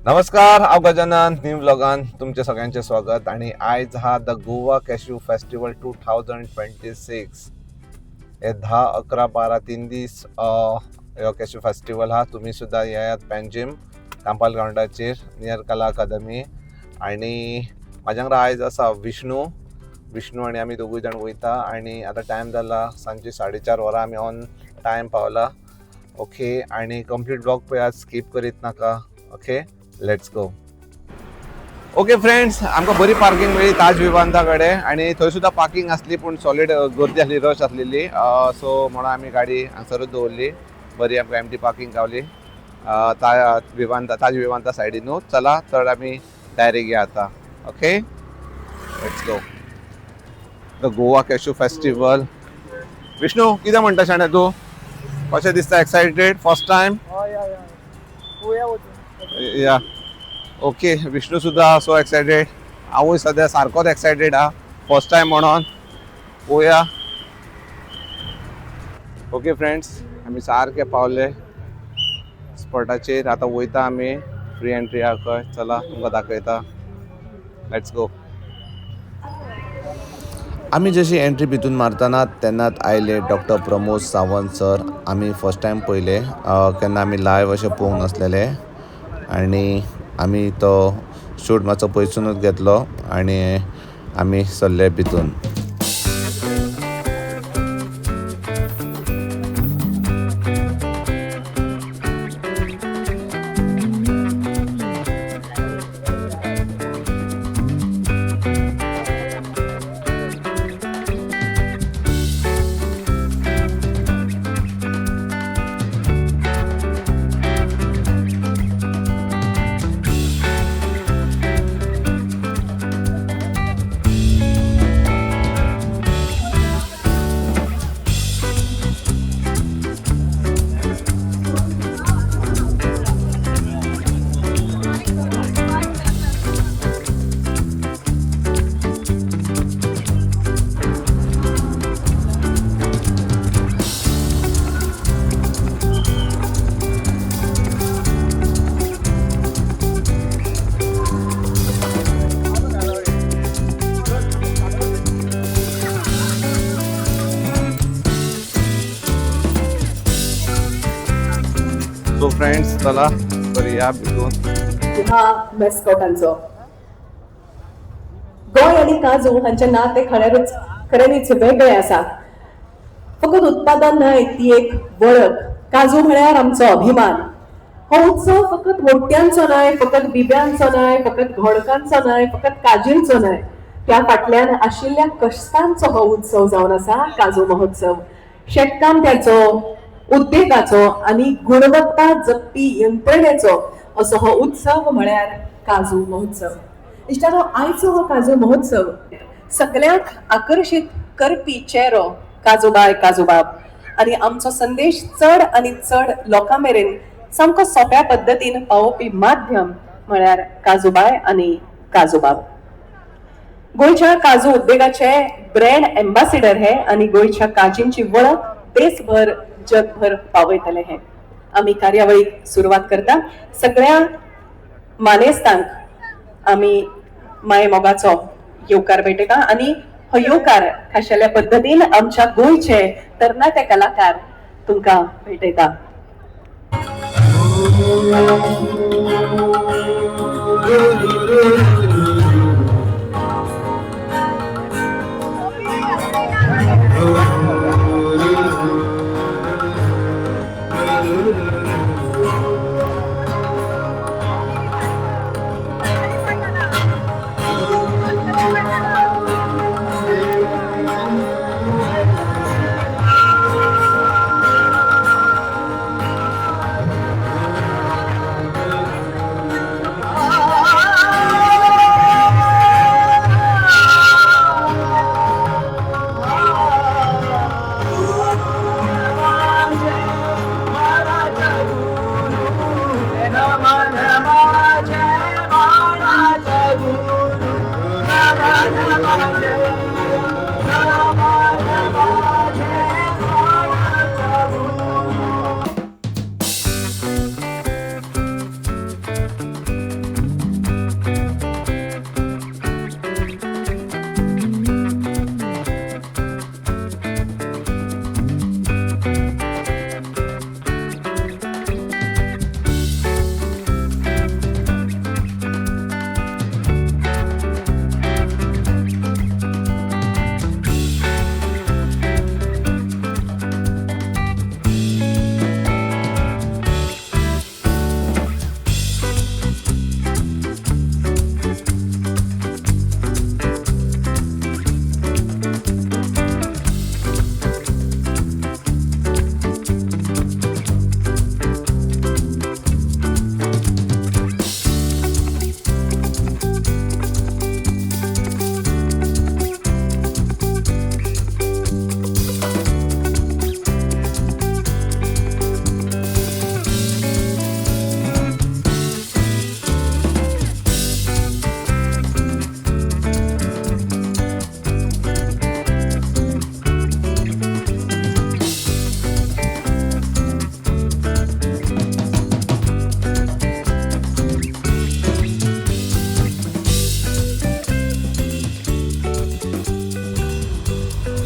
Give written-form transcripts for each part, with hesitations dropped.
नमस्कार, हांव गजानन न्यू व्लॉगान तुमचे सगळ्यांचे स्वागत। आणि आयज हा द गोवा कॅश्यू फेस्टिवल 2026 हे 10, 11, 12 3 दीस हो कॅश्यू फेस्टिवल हा। तुम्ही सुद्धा येयात पॅन्जिम कांपाल ग्राउंडाचेर नियर कला अकादमी। आणि म्हाज्या वांगडा आयज आसा विष्णू आणि आमी दोगूय जाण वयता। आणि आता टायम जाला सांजची 4:30 वरां, आमी ऑन टायम पावला। ओके, आणि कंप्लीट ब्लॉग पळयात, स्कीप करीत नाका। Okay, let's go. Okay friends, आमकां बरी पार्किंग मेळ्ळी ताज विमानता कडेन। आणि थंय सुद्दां पार्किंग आसली पूण सॉलिड गर्दी आसली, रश आसलेली। सो म्हणून आमी गाडी हांगसरूच दवरली। बरी आमकां एम्प्टी पार्किंग गावली ताज विमानता सायडीनूच। चला तर आमी डायरेक्ट या आतां। Okay, let's go. The Goa cashew festival. Vishnu, कितें म्हणटा शाण्या तूं? कशें दिसता? एक्सायटेड? First time? या ओके, विष्णू सुद्धा सो एक्सायटेड। हांवूय सद्या सारकोच एक्सायटेड हा, फर्स्ट टायम म्हणून। पळोवया। ओके फ्रेंड्स, आमी सारके पावले स्पॉटाचेर। आतां वयता आमी, फ्री एंट्री हा खंय। चला तुमकां दाखयता, लेट्स गो। आमी जशी एंट्री भितून मारतना तेन्नाच आयले डॉक्टर प्रमोद सावंत सर। आमी फर्स्ट टायम पळयले, केन्ना आमी लायव्ह अशें पळोवंक नासलेले। आणि आमी तो शूट मातसो पयसूनच घेतलो आणि आमी सरले भितून। सो फ्रेंड्स, चला करूया भितून। हा मॅस्कॉटांचो गोंय आणि काजू हांचे नाते खऱ्यांनीच वेगळे आसा। फकत उत्पादन न्हय, ती एक वळख। काजू म्हळ्यार आमचो अभिमान। हो उत्सव फकत मोठ्यांचो न्हय, फकत बिब्यांचो न्हय, फकत घोडकांचो न्हय, फकत काजींचो न्हय, त्या फाटल्यान आशिल्ल्या कश्टांचो हो उत्सव जावन आसा काजू महोत्सव। शेतकामत्याचो, उद्देगाचो आणि गुणवत्ता जपपी यंत्रणेचो असो हो उत्सव म्हळ्यार काजू महोत्सव। इश्टानो, आयचो हो काजू महोत्सव सगळ्यांक आकर्षित करपी चेहरो काजूबाय काजूबाब। आणि आमचो संदेश चड आणि चड लोकां मेरेन सामको सोप्या पद्धतीन पावोवपी माध्यम म्हळ्यार काजूबाय आणि काजूबाब। गोंयच्या काजू उद्देगाचे ब्रँड एम्बॅसिडर हे आणि गोंयच्या काजींची वळख देशभर जगभर पावयतले हे। आमी कार्यावळीक सुरवात करता। सगळ्या मानेस्तांक आमी माय मोगाचो येवकार भेटयता। आणि हो येवकार खाशेल्या पद्धतीन आमच्या गोंयचे तरणाटे कलाकार तुमकां भेटयता।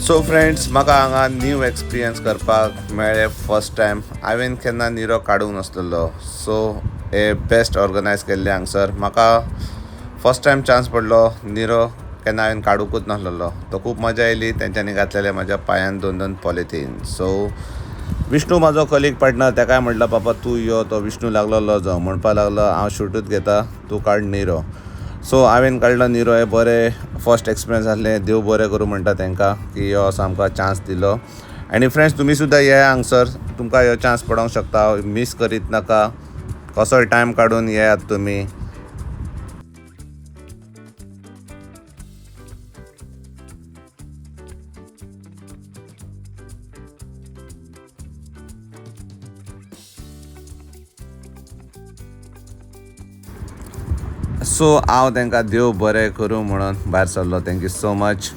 सो फ्रेंड्स, म्हाका हांगा न्यू एक्सपिरियन्स करपाक मेळ्ळें फर्स्ट टायम. हांवें केन्ना निरो काडूंक नासलेलो, सो हे बेस्ट ऑर्गनायज केल्ले हांगसर. म्हाका फर्स्ट टायम चान्स पडलो निरो, केन्ना हांवें काडूंकूच नासलेलो. तो खूब मजा येयली. तेंच्यांनी घातलेले म्हाज्या पांयान 2 पॉलिथीन. सो विष्णू म्हाजो कलीग पार्टनर, ताकाय म्हणलं पापा तूं यो. तो विष्णू लागलो जो म्हणपा लागलो हांव शूटूच घेता, तूं काड निरो. सो हांवें काडलो निरो. हे बरें फर्स्ट एक्सपिरियन्स आसलें. देव बरें करूं म्हणटा तांकां की हो असो आमकां चान्स दिलो. आनी फ्रेंड्स, तुमी सुद्दां येया हांगसर, तुमकां ह्यो चान्स पडोंक शकता. मिस करीत नाका, कसोय टायम काडून येयात तुमी. सो हांव तांकां देव बरें करूं म्हणून भायर सरलो. Thank you so much.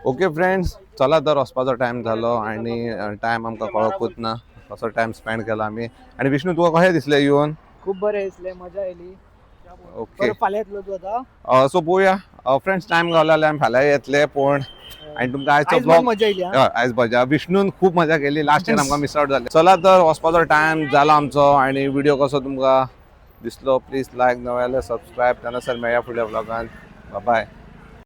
Okay friends, चला तर वचपाचो टायम जालो आणि टायम आमकां कळकूच ना कसो टायम स्पेंड केलो आमी. आणि विष्णू, तुका कशें दिसलें येवन? खूप बरें दिसलें, मजा येयली. ओके, फाल्यां येतलो तूं आतां? सो पळोवया फ्रेंड्स, टायम गावलो जाल्यार आमी फाल्यां येतले. पूण आणि तुमकां आयचो आयज ब्लॉग बरी मजा येयली हा. आयज मजा विष्णून खूप मजा केली लास्ट इयर आमकां मिस आउट जाले. चला तर वचपाचो टायम जाला आमचो आणि व्हिडिओ कसो तुमकां दिसलो प्लीज लायक नवे जाल्यार सबस्क्रायब त्यानंतर मेळया फुडल्या ब्लॉगान. बाय.